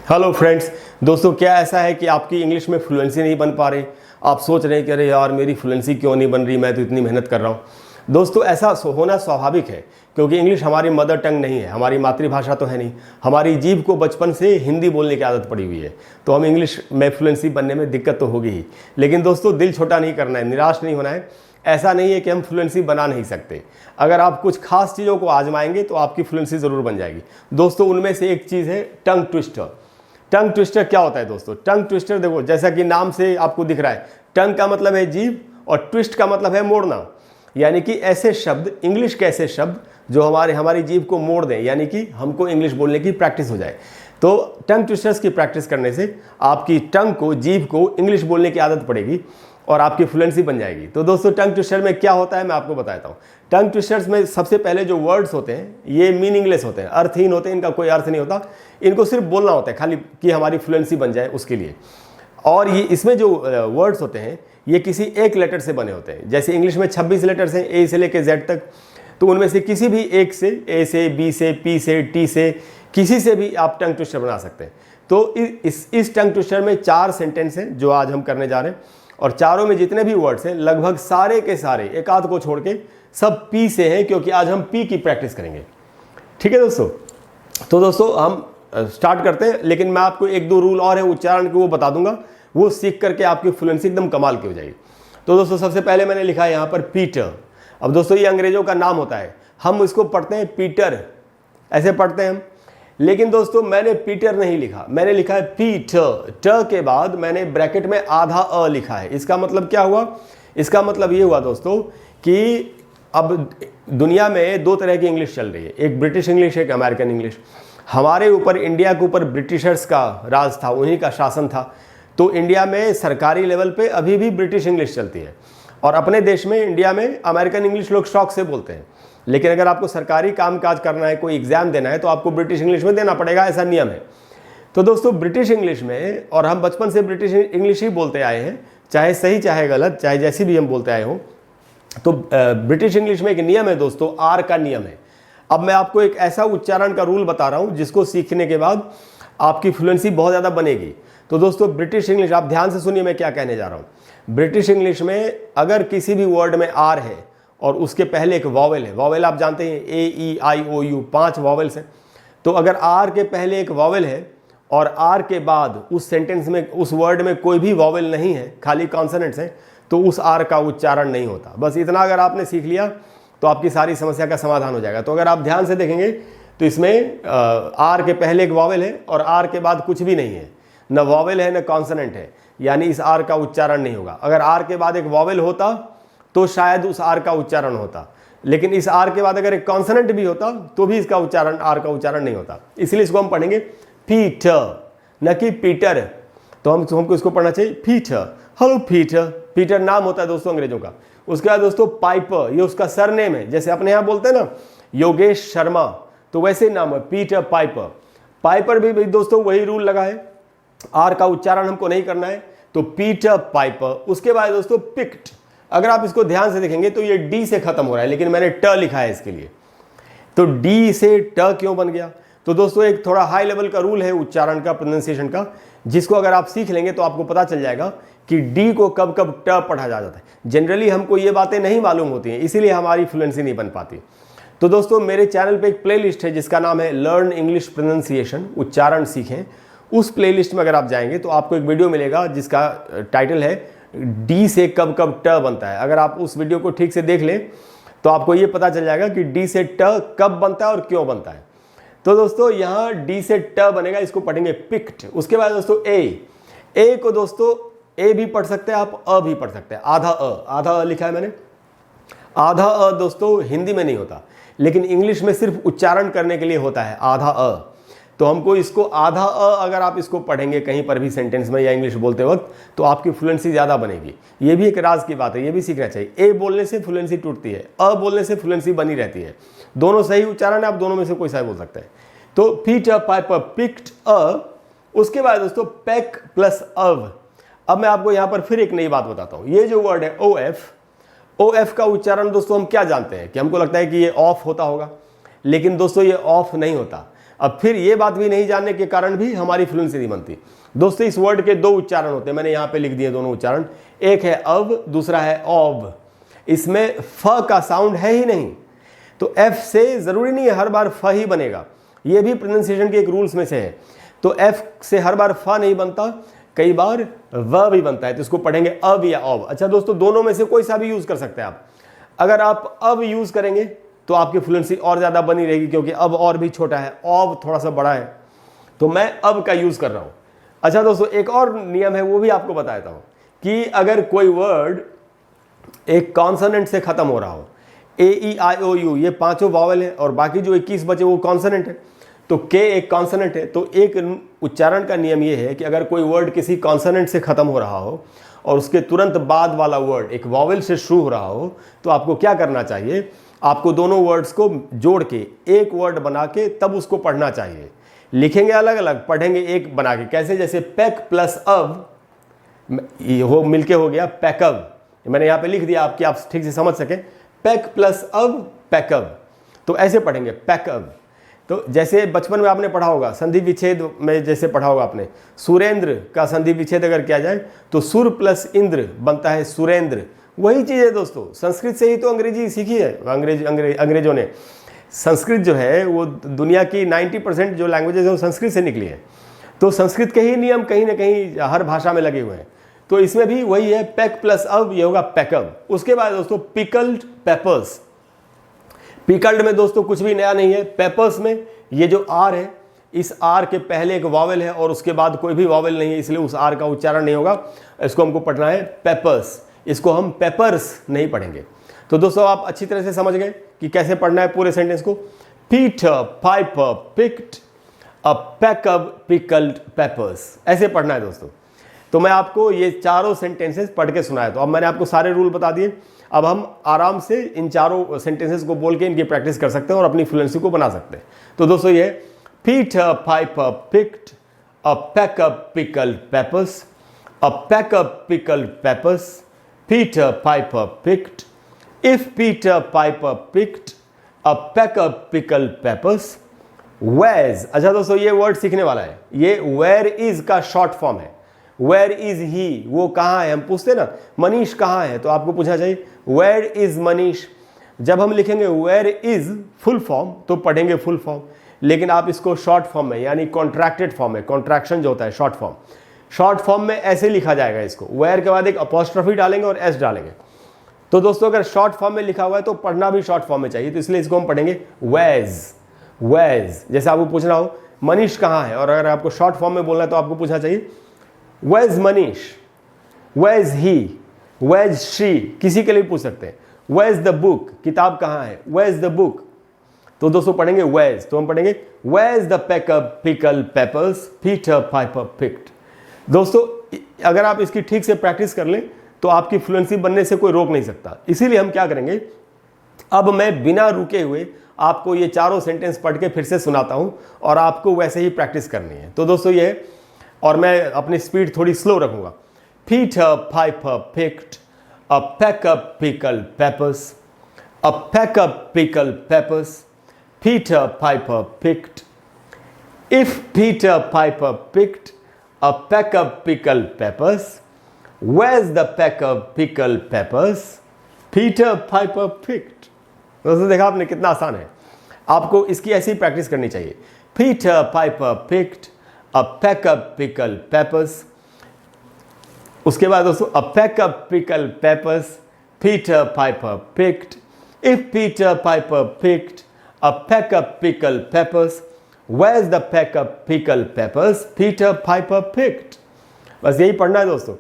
Hello friends. दोस्तों, क्या ऐसा है कि आपकी इंग्लिश में फ्लुएंसी नहीं बन पा रही? आप सोच रहे हैं कि अरे यार मेरी फ्लुएंसी क्यों नहीं बन रही, मैं तो इतनी मेहनत कर रहा हूँ। दोस्तों, ऐसा होना स्वाभाविक है क्योंकि इंग्लिश हमारी मदर टंग नहीं है, हमारी मातृभाषा तो है नहीं। हमारी जीभ को बचपन से हिंदी बोलने की आदत पड़ी हुई है, तो हम इंग्लिश में फ्लुएंसी बनने में दिक्कत तो होगी ही। लेकिन दोस्तों, दिल छोटा नहीं करना है, निराश नहीं होना है। ऐसा नहीं है कि हम फ्लुएंसी बना नहीं सकते। अगर आप कुछ खास चीज़ों को आजमाएंगे तो आपकी फ्लुएंसी ज़रूर बन जाएगी। दोस्तों, उनमें से एक चीज़ है टंग ट्विस्टर। टंग ट्विस्टर क्या होता है दोस्तों? टंग ट्विस्टर देखो, जैसा कि नाम से आपको दिख रहा है, टंग का मतलब है जीभ और ट्विस्ट का मतलब है मोड़ना। यानी कि ऐसे शब्द, इंग्लिश के ऐसे शब्द जो हमारी जीभ को मोड़ दें, यानी कि हमको इंग्लिश बोलने की प्रैक्टिस हो जाए। तो टंग ट्विस्टर्स की प्रैक्टिस करने से आपकी टंग को, जीभ को इंग्लिश बोलने की आदत पड़ेगी और आपकी फ्लुएंसी बन जाएगी। तो दोस्तों, टंग ट्विस्टर में क्या होता है मैं आपको बताता हूँ। टंग ट्विस्टर्स में सबसे पहले जो वर्ड्स होते हैं ये मीनिंगलेस होते हैं, अर्थहीन होते हैं, इनका कोई अर्थ नहीं होता। इनको सिर्फ बोलना होता है खाली कि हमारी फ्लुएंसी बन जाए उसके लिए। और ये इसमें जो वर्ड्स होते हैं ये किसी एक लेटर से बने होते हैं। जैसे इंग्लिश में 26 लेटर्स हैं, ए से लेकर जेड तक, तो उनमें से किसी भी एक से, ए से, बी से, पी से, टी से, किसी से भी आप टंग ट्विस्टर बना सकते हैं। तो इस टंग ट्विस्टर में 4 सेंटेंस हैं जो आज हम करने जा रहे हैं, और चारों में जितने भी वर्ड्स हैं लगभग सारे के सारे, एक आध को छोड़ के, सब पी से हैं, क्योंकि आज हम पी की प्रैक्टिस करेंगे। ठीक है दोस्तों? तो दोस्तों, हम स्टार्ट करते हैं, लेकिन मैं आपको एक दो रूल और है उच्चारण के, वो बता दूंगा। वो सीख करके आपकी फ्लुएंसी एकदम कमाल की हो जाएगी। तो दोस्तों, सबसे पहले मैंने लिखा है यहाँ पर पीटर। अब दोस्तों, ये अंग्रेजों का नाम होता है, हम इसको पढ़ते हैं पीटर, ऐसे पढ़ते हैं हम। लेकिन दोस्तों, मैंने पीटर नहीं लिखा, मैंने लिखा है पीटर। ट के बाद मैंने ब्रैकेट में आधा अ लिखा है। इसका मतलब क्या हुआ? इसका मतलब ये हुआ दोस्तों कि अब दुनिया में 2 तरह की इंग्लिश चल रही है, एक ब्रिटिश इंग्लिश, एक अमेरिकन इंग्लिश। हमारे ऊपर, इंडिया के ऊपर ब्रिटिशर्स का राज था, उन्हीं का शासन था। तो इंडिया में सरकारी लेवल पे अभी भी ब्रिटिश इंग्लिश चलती है, और अपने देश में, इंडिया में, अमेरिकन इंग्लिश लोग शौक से बोलते हैं। लेकिन अगर आपको सरकारी कामकाज करना है, कोई एग्जाम देना है, तो आपको ब्रिटिश इंग्लिश में देना पड़ेगा, ऐसा नियम है। तो दोस्तों, ब्रिटिश इंग्लिश में, और हम बचपन से ब्रिटिश इंग्लिश ही बोलते आए हैं, चाहे सही चाहे गलत, चाहे जैसी भी हम बोलते आए हों। तो ब्रिटिश इंग्लिश में एक नियम है दोस्तों, आर का नियम है। अब मैं आपको एक ऐसा उच्चारण का रूल बता रहा हूं जिसको सीखने के बाद आपकी फ्लुएंसी बहुत ज़्यादा बनेगी। तो दोस्तों, ब्रिटिश इंग्लिश, आप ध्यान से सुनिए मैं क्या कहने जा रहा हूं। ब्रिटिश इंग्लिश में अगर किसी भी वर्ड में आर है और उसके पहले एक वॉवेल है, वॉवेल आप जानते हैं, ए ई आई ओ यू, 5 वॉवेल्स हैं। तो अगर आर के पहले एक वॉवेल है और आर के बाद उस सेंटेंस में, उस वर्ड में कोई भी वॉवेल नहीं है, खाली कॉन्सोनेंट्स हैं, तो उस आर का उच्चारण नहीं होता। बस इतना अगर आपने सीख लिया तो आपकी सारी समस्या का समाधान हो जाएगा। तो अगर आप ध्यान से देखेंगे तो इसमें आर के पहले एक वॉवेल है और आर के बाद कुछ भी नहीं है, न वॉवेल है न कॉन्सोनेंट है, यानी इस आर का उच्चारण नहीं होगा। अगर आर के बाद एक वॉवेल होता तो शायद उस आर का उच्चारण होता, लेकिन इस आर के बाद अगर एक कॉन्सोनेंट भी होता तो भी इसका उच्चारण, आर का उच्चारण नहीं होता। इसलिए इसको हम पढ़ेंगे पीटर, न कि पीटर। तो हमको इसको पढ़ना चाहिए पीटर। Hello Peter. पीटर नाम होता है दोस्तों अंग्रेजों का। उसके बाद दोस्तों पाइपर, ये उसका सरनेम है। जैसे अपने यहाँ बोलते हैं ना योगेश शर्मा, तो वैसे नाम है पीटर पाइपर। पाइपर भी दोस्तों वही रूल लगा है, आर का उच्चारण हमको नहीं करना है, तो पीटर पाइपर। उसके बाद दोस्तों पिक्ट। अगर आप इसको ध्यान से देखेंगे तो ये डी से खत्म हो रहा है, लेकिन मैंने ट लिखा है इसके लिए। तो डी से ट क्यों बन गया? तो दोस्तों, एक थोड़ा हाई लेवल का रूल है उच्चारण का, प्रोनाउंसिएशन का, जिसको अगर आप सीख लेंगे तो आपको पता चल जाएगा कि डी को कब कब ट पढ़ा जाता है। जनरली हमको ये बातें नहीं मालूम होती हैं, इसीलिए हमारी फ्लुएंसी नहीं बन पाती। तो दोस्तों, मेरे चैनल पे एक प्लेलिस्ट है जिसका नाम है लर्न इंग्लिश प्रोनाउंसिएशन, उच्चारण सीखें। उस प्लेलिस्ट में अगर आप जाएंगे तो आपको एक वीडियो मिलेगा जिसका टाइटल है डी से कब कब ट बनता है। अगर आप उस वीडियो को ठीक से देख लें तो आपको ये पता चल जाएगा कि डी से ट कब बनता है और क्यों बनता है। तो दोस्तों, यहाँ डी से ट बनेगा, इसको पढ़ेंगे पिक्ट। उसके बाद दोस्तों ए को दोस्तों ए भी पढ़ सकते हैं आप, अ भी पढ़ सकते हैं। आधा अ लिखा है मैंने। आधा अ दोस्तों हिंदी में नहीं होता, लेकिन इंग्लिश में सिर्फ उच्चारण करने के लिए होता है आधा अ। तो हमको इसको आधा अ, अगर आप इसको पढ़ेंगे कहीं पर भी सेंटेंस में या इंग्लिश बोलते वक्त, तो आपकी फ्लुएंसी ज़्यादा बनेगी। ये भी एक राज की बात है, ये भी सीखना चाहिए। ए बोलने से फ्लुएंसी टूटती है, अ बोलने से फ्लुएंसी बनी रहती है। दोनों सही उच्चारण है, आप दोनों में से कोई सा बोल सकते हैं। तो पीटर पाइपर पिक्ड अ। उसके बाद दोस्तों पैक प्लस अव। अब मैं आपको यहाँ पर फिर एक नई बात बताता हूँ। ये जो वर्ड है ओ एफ का उच्चारण दोस्तों हम क्या जानते हैं कि हमको लगता है कि ये ऑफ होता होगा, लेकिन दोस्तों ये ऑफ नहीं होता। अब फिर ये बात भी नहीं जानने के कारण भी हमारी फ्लुएंसी नहीं बनती। दोस्तों इस वर्ड के दो उच्चारण होते हैं, मैंने यहाँ पे लिख दिए दोनों उच्चारण, एक है अव, दूसरा है ऑब। इसमें फ का साउंड है ही नहीं, तो एफ से जरूरी नहीं है हर बार फ ही बनेगा, ये भी प्रोनाउंसिएशन के एक रूल्स में से है। तो एफ से हर बार फ नहीं बनता, कई बार व भी बनता है, तो इसको पढ़ेंगे अब या ऑब। अच्छा दोस्तों दोनों में से कोई सा भी यूज कर सकते हैं आप। अगर आप अब यूज करेंगे तो आपकी फ्लुएंसी और ज्यादा बनी रहेगी, क्योंकि अब और भी छोटा है, ऑब थोड़ा सा बड़ा है, तो मैं अब का यूज कर रहा हूं। अच्छा दोस्तों एक और नियम है, वो भी आपको बता देता हूं कि अगर कोई वर्ड एक कॉन्सोनेंट से खत्म हो रहा हो, ए ई आई ओ यू ये पांचों वावल है और बाकी जो 21 बचे वो कॉन्सोनेंट है, तो के एक कॉन्सोनेंट है, तो एक उच्चारण का नियम ये है कि अगर कोई वर्ड किसी कॉन्सोनेंट से खत्म हो रहा हो और उसके तुरंत बाद वाला वर्ड एक वावल से शुरू हो रहा हो, तो आपको क्या करना चाहिए, आपको दोनों वर्ड्स को जोड़ के एक वर्ड बना के तब उसको पढ़ना चाहिए। लिखेंगे अलग अलग, पढ़ेंगे एक बना के। कैसे? जैसे पैक प्लस अब हो मिलके हो गया पैकअब, मैंने यहाँ पे लिख दिया आपकी आप ठीक से समझ सके, पैक प्लस अब पैकअब, तो ऐसे पढ़ेंगे पैकअब। तो जैसे बचपन में आपने पढ़ा होगा संधि विच्छेद में, जैसे पढ़ा होगा आपने, सुरेंद्र का संधि विच्छेद अगर किया जाए तो सुर प्लस इंद्र बनता है सुरेंद्र। वही चीज़ है दोस्तों, संस्कृत से ही तो अंग्रेजी सीखी है अंग्रेजों ने। संस्कृत जो है वो दुनिया की 90% जो लैंग्वेजेज है वो संस्कृत से निकली है, तो संस्कृत के ही नियम कहीं ना कहीं हर भाषा में लगे हुए हैं। तो इसमें भी वही है, पैक प्लस अब ये होगा पैकअब। उसके बाद दोस्तों पिकल्ड पेपर्स। पिकल्ड में दोस्तों कुछ भी नया नहीं है, पेपर्स में ये जो आर है, इस आर के पहले एक वावल है और उसके बाद कोई भी वावल नहीं है, इसलिए उस आर का उच्चारण नहीं होगा, इसको हमको पढ़ना है पेपर्स, इसको हम पेपर्स नहीं पढ़ेंगे। तो दोस्तों आप अच्छी तरह से समझ गए कि कैसे पढ़ना है पूरे सेंटेंस को। Peter Piper picked a peck of pickled peppers, ऐसे पढ़ना है दोस्तों। तो मैं आपको ये चारों सेंटेंसेस पढ़ के सुनाया, तो अब मैंने आपको सारे रूल बता दिए। अब हम आराम से इन चारों सेंटेंसेस को बोल के इनकी प्रैक्टिस कर सकते हैं और अपनी फ्लुएंसी को बना सकते हैं। तो दोस्तों ये Peter Piper picked a peck of pickled peppers, a peck of pickled peppers, Peter Piper picked, if Peter Piper picked a peck of pickled peppers, where's. अच्छा दोस्तों ये वर्ड सीखने वाला है, ये वेयर इज का शॉर्ट फॉर्म है। वेयर इज ही, वो कहाँ है, हम पूछते ना मनीष कहाँ है, तो आपको पूछना चाहिए वेयर इज मनीष। जब हम लिखेंगे वेयर इज फुल फॉर्म तो पढ़ेंगे फुल फॉर्म, लेकिन आप इसको शॉर्ट फॉर्म में यानी कॉन्ट्रैक्टेड फॉर्म में, कॉन्ट्रैक्शन जो होता है शॉर्ट फॉर्म में ऐसे लिखा जाएगा इसको, वेयर के बाद एक अपॉस्ट्रोफी डालेंगे और एस डालेंगे। तो दोस्तों अगर शॉर्ट फॉर्म में लिखा हुआ है तो पढ़ना भी शॉर्ट फॉर्म में चाहिए, तो इसलिए इसको हम पढ़ेंगे वेज। वेज जैसे आपको पूछना हो मनीष कहाँ है, और अगर आपको शॉर्ट फॉर्म में बोलना है तो आपको पूछना चाहिए where's Manish, where's he, where's she, किसी के लिए पूछ सकते हैं। वेज द बुक, किताब कहाँ है, वेज द बुक। तो दोस्तों पढ़ेंगे वेज, तो हम पढ़ेंगे where's the peck of pickle peppers Peter Piper picked. दोस्तों अगर आप इसकी ठीक से प्रैक्टिस कर लें तो आपकी फ्लुएंसी बनने से कोई रोक नहीं सकता। इसीलिए हम क्या करेंगे, अब मैं बिना रुके हुए आपको ये चारों सेंटेंस पढ़ के फिर से सुनाता हूं और आपको वैसे ही प्रैक्टिस करनी है। तो दोस्तों ये, और मैं अपनी स्पीड थोड़ी स्लो रखूंगा। Peter Piper picked a peck of pickle peppers, a peck of pickle peppers, Peter Piper picked, if Peter Piper picked a peck of pickle peppers, where's the pecker pickle peppers, Peter Piper picked। दोस्तों देखा आपने कितना आसान है, आपको इसकी ऐसी प्रैक्टिस करनी चाहिए। Peter Piper picked a peck of pickle peppers, उसके बाद दोस्तों a peck of pickle peppers Peter Piper picked, if Peter Piper picked a peck of pickle peppers, where's the peck of pickle peppers Peter Piper picked। बस यही पढ़ना है दोस्तों,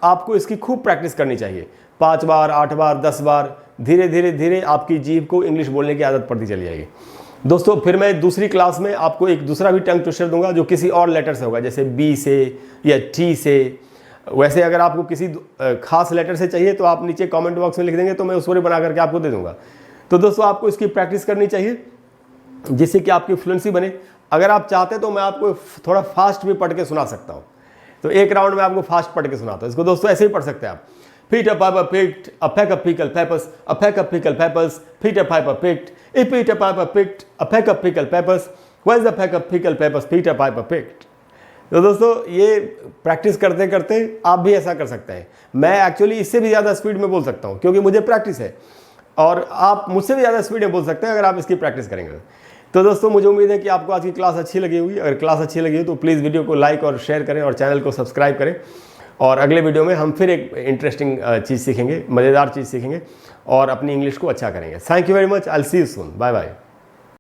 आपको इसकी खूब प्रैक्टिस करनी चाहिए, 5 बार 8 बार 10 बार, धीरे धीरे धीरे आपकी जीभ को इंग्लिश बोलने की आदत पड़ती चली जाएगी। दोस्तों फिर मैं दूसरी क्लास में आपको एक दूसरा भी टंग ट्विस्टर दूंगा जो किसी और लेटर से होगा, जैसे बी से या टी से। वैसे अगर आपको किसी खास लेटर से चाहिए तो आप नीचे कमेंट बॉक्स में लिख देंगे, तो मैं उस पर बना करके आपको दे दूंगा। तो दोस्तों आपको इसकी प्रैक्टिस करनी चाहिए जिससे कि आपकी फ्लुएंसी बने। अगर आप चाहते तो मैं आपको थोड़ा फास्ट भी पढ़ के सुना सकता हूँ, तो एक राउंड में आपको फास्ट पढ़ के सुनाता हूं। इसको दोस्तों ऐसे ही पढ़ सकते हैं आप। Peter Piper picked a peck of pickled peppers, a peck of pickled peppers, Peter Piper picked, if Peter Piper picked a peck of pickled peppers, where's the peck pickle peppers Peter Piper picked. तो दोस्तों ये practice करते करते आप भी ऐसा कर सकते हैं। मैं एक्चुअली इससे भी ज़्यादा स्पीड में बोल सकता हूँ क्योंकि मुझे प्रैक्टिस है, और आप मुझसे भी ज़्यादा स्पीड में बोल सकते हैं अगर आप इसकी प्रैक्टिस करेंगे। तो दोस्तों मुझे उम्मीद है कि आपको आज की क्लास अच्छी लगी होगी। अगर क्लास अच्छी लगी हो तो प्लीज़ वीडियो को लाइक और शेयर करें और चैनल को सब्सक्राइब करें। और अगले वीडियो में हम फिर एक इंटरेस्टिंग चीज़ सीखेंगे, मज़ेदार चीज़ सीखेंगे और अपनी इंग्लिश को अच्छा करेंगे। Thank you very much. I will see you soon. Bye bye.